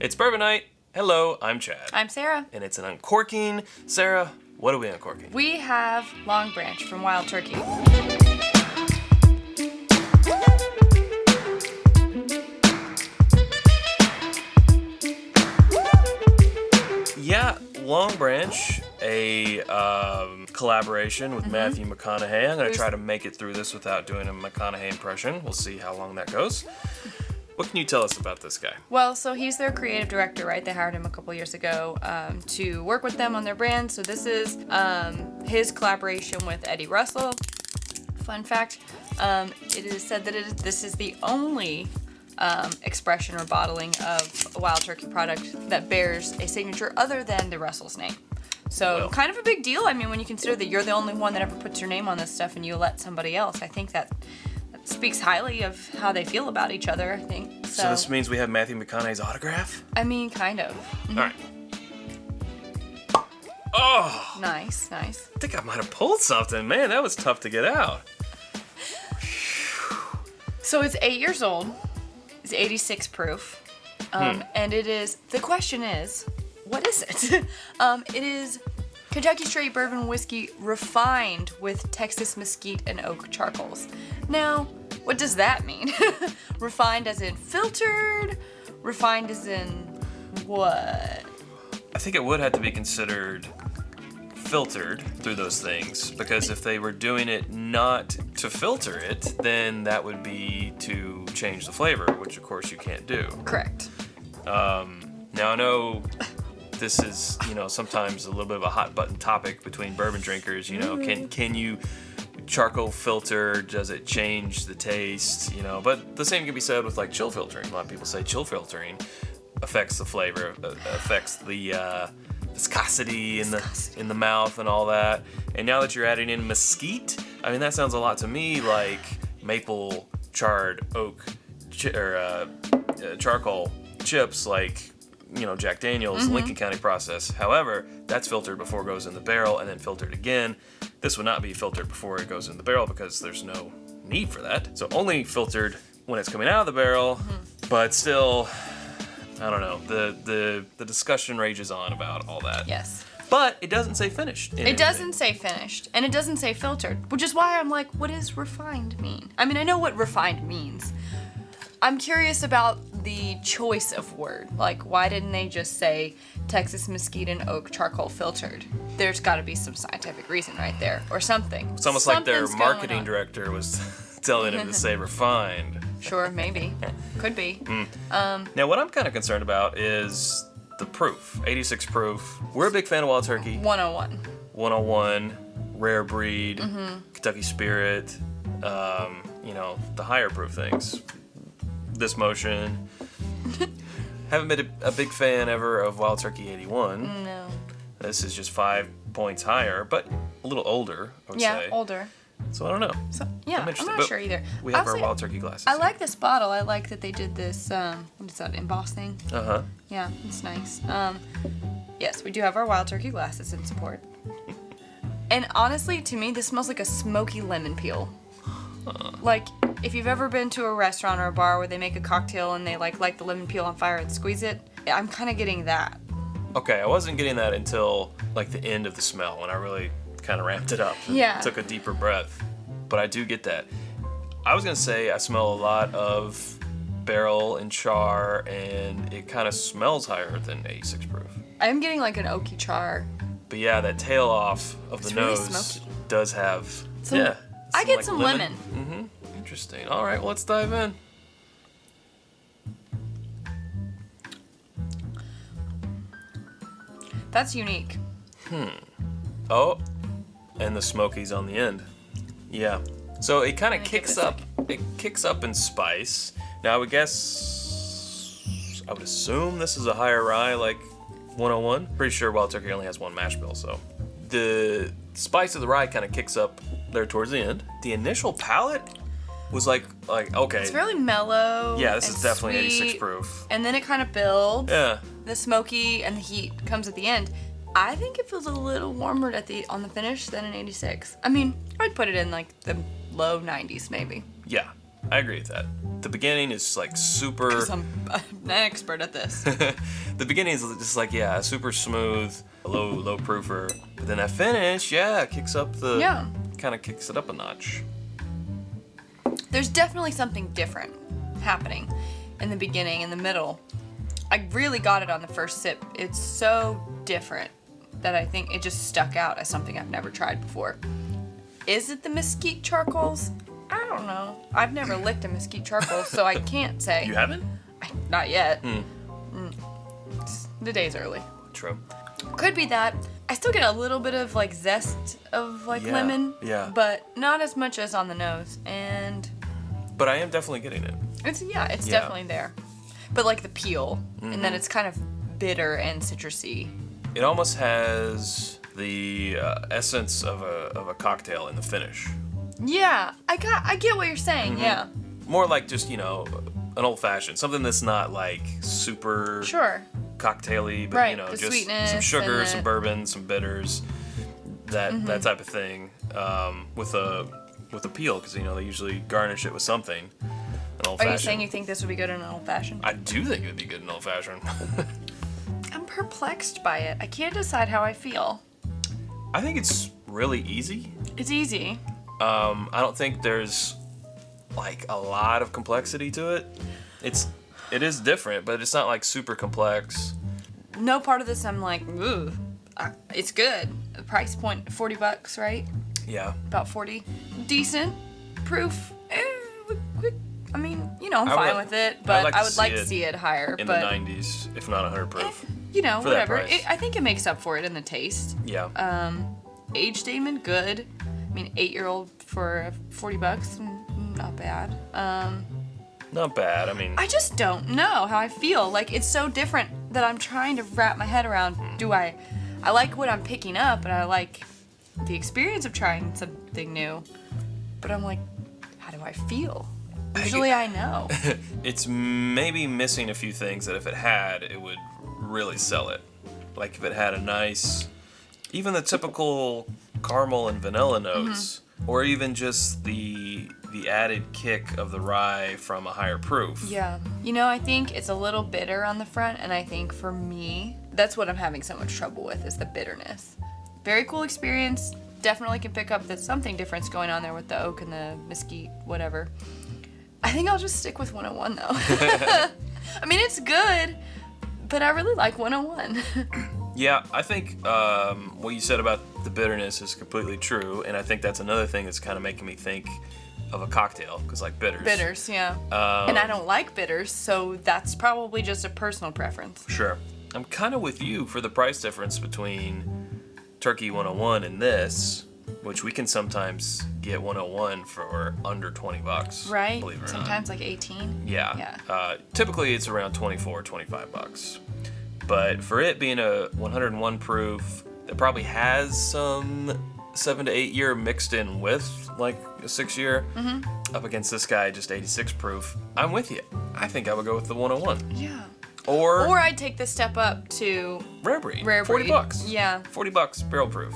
It's Bourbon Night. Hello, I'm Chad. I'm Sarah. And it's an Uncorking. Sarah, what are we uncorking? We have Longbranch from Wild Turkey. Yeah, Longbranch, a collaboration with Mathew McConaughey. I'm going to try to make it through this without doing a McConaughey impression. We'll see how long that goes. What can you tell us about this guy? Well, so he's their creative director, right? They hired him a couple years ago to work with them on their brand. So this is his collaboration with Eddie Russell. Fun fact, it is said that this is the only expression or bottling of a Wild Turkey product that bears a signature other than the Russell's name. So kind of a big deal. I mean, when you consider that you're the only one that ever puts your name on this stuff and you let somebody else, I think that speaks highly of how they feel about each other, I think. So this means we have Mathew McConaughey's autograph? I mean, kind of. Mm-hmm. All right. Oh! Nice. I think I might have pulled something. Man, that was tough to get out. So it's 8 years old. It's 86 proof. And it is, the question is, what is it? It is Kentucky Straight Bourbon Whiskey refined with Texas Mesquite and Oak charcoals. Now, what does that mean? Refined as in filtered? Refined as in what? I think it would have to be considered filtered through those things, because if they were doing it not to filter it, then that would be to change the flavor, which of course you can't do. Correct. Now I know this is, sometimes a little bit of a hot button topic between bourbon drinkers. Can you charcoal filter? Does it change the taste? But the same can be said with like chill filtering. A lot of people say chill filtering affects the flavor, affects the viscosity in the mouth and all that. And now that you're adding in mesquite, I mean that sounds a lot to me like maple charred oak charcoal chips, like Jack Daniel's Lincoln County process. However, that's filtered before it goes in the barrel and then filtered again. This would not be filtered before it goes in the barrel because there's no need for that. So only filtered when it's coming out of the barrel, but still, I don't know. The discussion rages on about all that. Yes. But it doesn't say finished. It doesn't say finished, and it doesn't say filtered, which is why I'm like, what does refined mean? I mean, I know what refined means. I'm curious about the choice of word. Like, why didn't they just say Texas Mesquite and Oak charcoal filtered? There's got to be some scientific reason right there, or something. It's almost like their marketing director was telling them to say refined. Sure, maybe. Could be. Now, what I'm kind of concerned about is the proof. 86 proof. We're a big fan of Wild Turkey. 101. 101, rare breed, Kentucky Spirit, the higher proof things. This motion. Haven't been a big fan ever of Wild Turkey 81. No. This is just 5 points higher, but a little older, I would say. Yeah, older. So I don't know. So, yeah, I'm not sure either. We have our Wild Turkey glasses. I like this bottle. I like that they did this, what is that, embossing? Uh-huh. Yeah, it's nice. Yes, we do have our Wild Turkey glasses in support. And honestly, to me, this smells like a smoky lemon peel. Like, if you've ever been to a restaurant or a bar where they make a cocktail and they light the lemon peel on fire and squeeze it, I'm kind of getting that. Okay, I wasn't getting that until like the end of the smell when I really kind of ramped it up. Yeah. Took a deeper breath. But I do get that. I was gonna say I smell a lot of barrel and char, and it kind of smells higher than 86 proof. I'm getting like an oaky char. But yeah, that tail off of the really nose smoky. does have I get like some lemon. Interesting. All right, well, let's dive in. That's unique. Oh, and the smokies on the end. Yeah. So it kind of kicks up. It kicks up in spice. Now I would assume this is a higher rye, like 101. Pretty sure Wild Turkey only has one mash bill, so the spice of the rye kind of kicks up there towards the end. The initial palate was like okay. It's really mellow. Yeah, this is definitely sweet, 86 proof. And then it kind of builds. Yeah. The smoky and the heat comes at the end. I think it feels a little warmer on the finish than an 86. I mean, I'd put it in like the low 90s maybe. Yeah. I agree with that. The beginning is like super. 'Cause I'm an expert at this. The beginning is just like, yeah, super smooth, low proofer. But then that finish, it kicks up the. Yeah. Kind of kicks it up a notch. There's definitely something different happening in the beginning, in the middle. I really got it on the first sip. It's so different that I think it just stuck out as something I've never tried before. Is it the mesquite charcoals? I don't know. I've never licked a mesquite charcoal, so I can't say. You haven't? Not yet. The day's early. True. Could be that. I still get a little bit of like zest of like lemon. Yeah. But not as much as on the nose. But I am definitely getting it. It's definitely there. But like the peel, and then it's kind of bitter and citrusy. It almost has the essence of a cocktail in the finish. Yeah, I get what you're saying. Yeah. More like just, an old fashioned, something that's not like super cocktaily, but Right, the just sweetness some sugar, and some bourbon, some bitters, that type of thing. With a peel, because they usually garnish it with something. An old Are fashioned. you saying you think this would be good in an old fashioned? I do think it would be good in old fashioned. I'm perplexed by it. I can't decide how I feel. I think it's really easy. It's easy. I don't think there's like a lot of complexity to it. It is different, but it's not like super complex. No part of this I'm like, ooh, it's good. The price point, $40, right? Yeah. About 40. Decent. Proof. I mean, I'm fine with it, but I would like to see it higher. In but the 90s, if not 100 proof. For whatever. That price. I think it makes up for it in the taste. Yeah. Age statement, good. I mean, 8-year-old for $40, not bad. Not bad. I mean, I just don't know how I feel. Like, it's so different that I'm trying to wrap my head around. I like what I'm picking up, and I like the experience of trying something new. But I'm like, how do I feel? Usually I know. it's maybe missing a few things that if it had, it would really sell it. Like if it had a nice, even the typical caramel and vanilla notes, or even just the added kick of the rye from a higher proof. Yeah. I think it's a little bitter on the front, and I think for me, that's what I'm having so much trouble with, is the bitterness. Very cool experience. Definitely can pick up that something different's going on there with the oak and the mesquite, whatever. I think I'll just stick with 101 though. I mean, it's good, but I really like 101. Yeah, I think what you said about the bitterness is completely true, and I think that's another thing that's kind of making me think of a cocktail, because like bitters. Bitters, yeah. And I don't like bitters, so that's probably just a personal preference. Sure. I'm kind of with you for the price difference between Turkey 101 and this, which we can sometimes get 101 for under $20. Right? Believe it or Sometimes not. like 18. Yeah. Typically it's around $24, $25. But for it being a 101 proof that probably has some 7 to 8 year mixed in with like a 6 year, up against this guy just 86 proof, I'm with you. I think I would go with the 101. Yeah. Or I'd take the step up to rare breed. Rare breed. $40. Yeah. $40 barrel proof.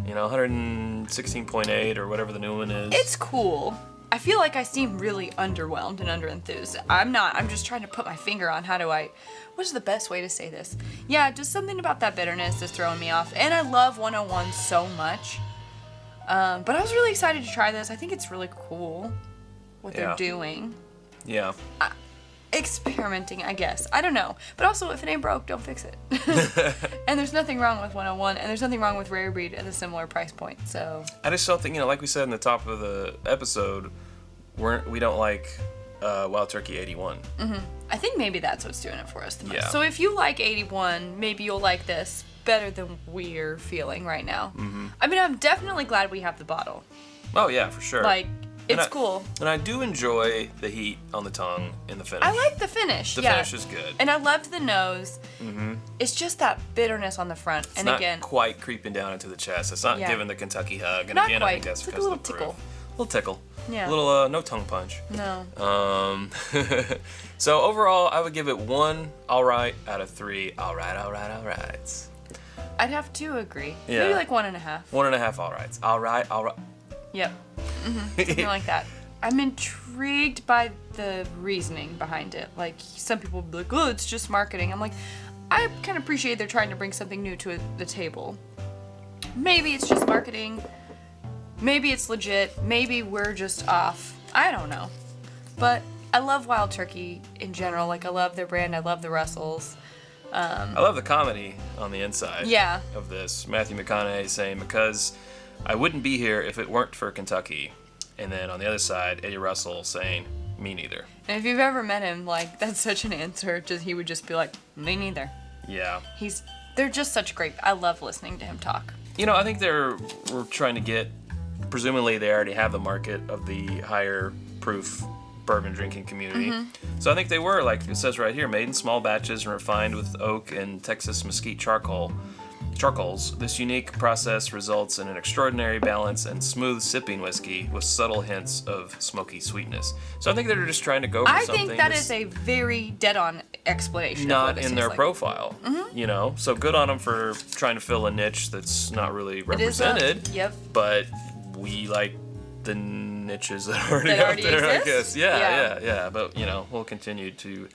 116.8 or whatever the new one is. It's cool. I feel like I seem really underwhelmed and underenthused. I'm not. I'm just trying to put my finger on what is the best way to say this? Yeah, just something about that bitterness is throwing me off. And I love 101 so much. But I was really excited to try this. I think it's really cool what they're doing. Yeah. Experimenting, I guess. I don't know. But also, if it ain't broke, don't fix it. And there's nothing wrong with 101, and there's nothing wrong with Rare Breed at a similar price point, so. I just don't think, like we said in the top of the episode, we don't like Wild Turkey 81. I think maybe that's what's doing it for us the most. Yeah. So if you like 81, maybe you'll like this better than we're feeling right now. I mean, I'm definitely glad we have the bottle. Oh, yeah, for sure. Like, it's cool. And I do enjoy the heat on the tongue in the finish. I like the finish. The finish is good. And I loved the nose. It's just that bitterness on the front. It's and not again, quite creeping down into the chest. It's not giving the Kentucky hug. And not again, quite. I think that's It's like because a of little the proof. tickle. Little tickle. Yeah. Little no tongue punch. No. So overall, I would give it 1 all right out of 3 all right. I'd have to agree. Yeah. Maybe like 1.5. 1.5 all rights. All right. Yep. Something like that. I'm intrigued by the reasoning behind it. Like, some people will be like, oh, it's just marketing. I'm like, I kind of appreciate they're trying to bring something new to the table. Maybe it's just marketing. Maybe it's legit. Maybe we're just off. I don't know. But I love Wild Turkey in general. Like, I love their brand. I love the Russells. I love the comedy on the inside of this. Matthew McConaughey saying, because I wouldn't be here if it weren't for Kentucky. And then on the other side, Eddie Russell saying, me neither. And if you've ever met him, like, that's such an answer. He would just be like, me neither. Yeah. They're just such great. I love listening to him talk. You know, I think we're trying to get, presumably they already have the market of the higher proof bourbon drinking community. So I think they were, like it says right here, made in small batches and refined with oak and Texas Mesquite charcoals. This unique process results in an extraordinary balance and smooth sipping whiskey with subtle hints of smoky sweetness. So I think they're just trying to go for something. I think that is a very dead-on explanation. Not in their profile, you know. So good on them for trying to fill a niche that's not really represented. Yep. But we like the niches that are already out there, exist? I guess. Yeah. But you know, we'll continue to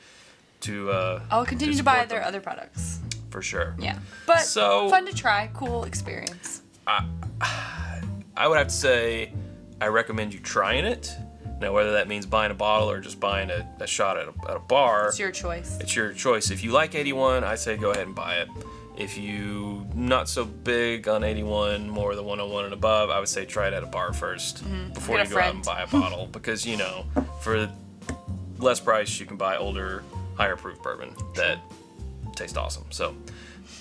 I'll continue to buy support their them. other products. For sure. Yeah. But So- fun to try, cool experience. I would have to say I recommend you trying it. Now, whether that means buying a bottle or just buying a shot at a bar, It's your choice. it's your choice. If you like 81, I say go ahead and buy it. If you not so big on 81, more the 101 and above, I would say try it at a bar first before Get you a go out and friend. buy a bottle. Because, you know, for less price, you can buy older, higher proof bourbon that taste awesome. So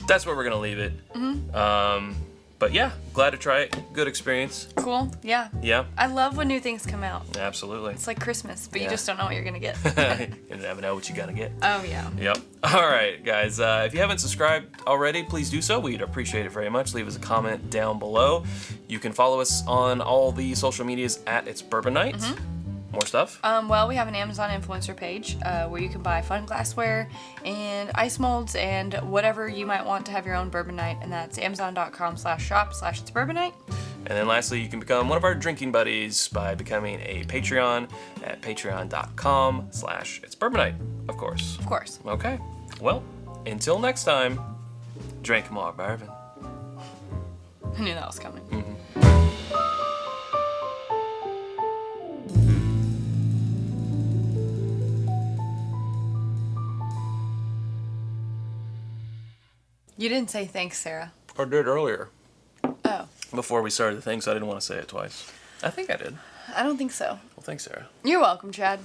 that's where we're going to leave it. But yeah, glad to try it. Good experience. Cool. Yeah. Yeah, I love when new things come out. absolutely. It's like Christmas, but you Yeah. just don't know what you're gonna get. You never know what you're going to get. Oh yeah. Yep. All right, guys. If you haven't subscribed already, please do so. We'd appreciate it very much. Leave us a comment down below. You can follow us on all the social medias at It's Bourbon Night. More stuff. Well, we have an Amazon influencer page where you can buy fun glassware and ice molds and whatever you might want to have your own bourbon night, and that's amazon.com/shop/It's Bourbon Night. And then lastly, you can become one of our drinking buddies by becoming a Patreon at patreon.com/It's Bourbon Night, of course. Of course. Okay. Well, until next time, drink more bourbon. I knew that was coming. You didn't say thanks, Sarah. I did earlier. Oh, Before we started the thing, so I didn't want to say it twice. I think I did. I don't think so. Well, thanks, Sarah. You're welcome, Chad.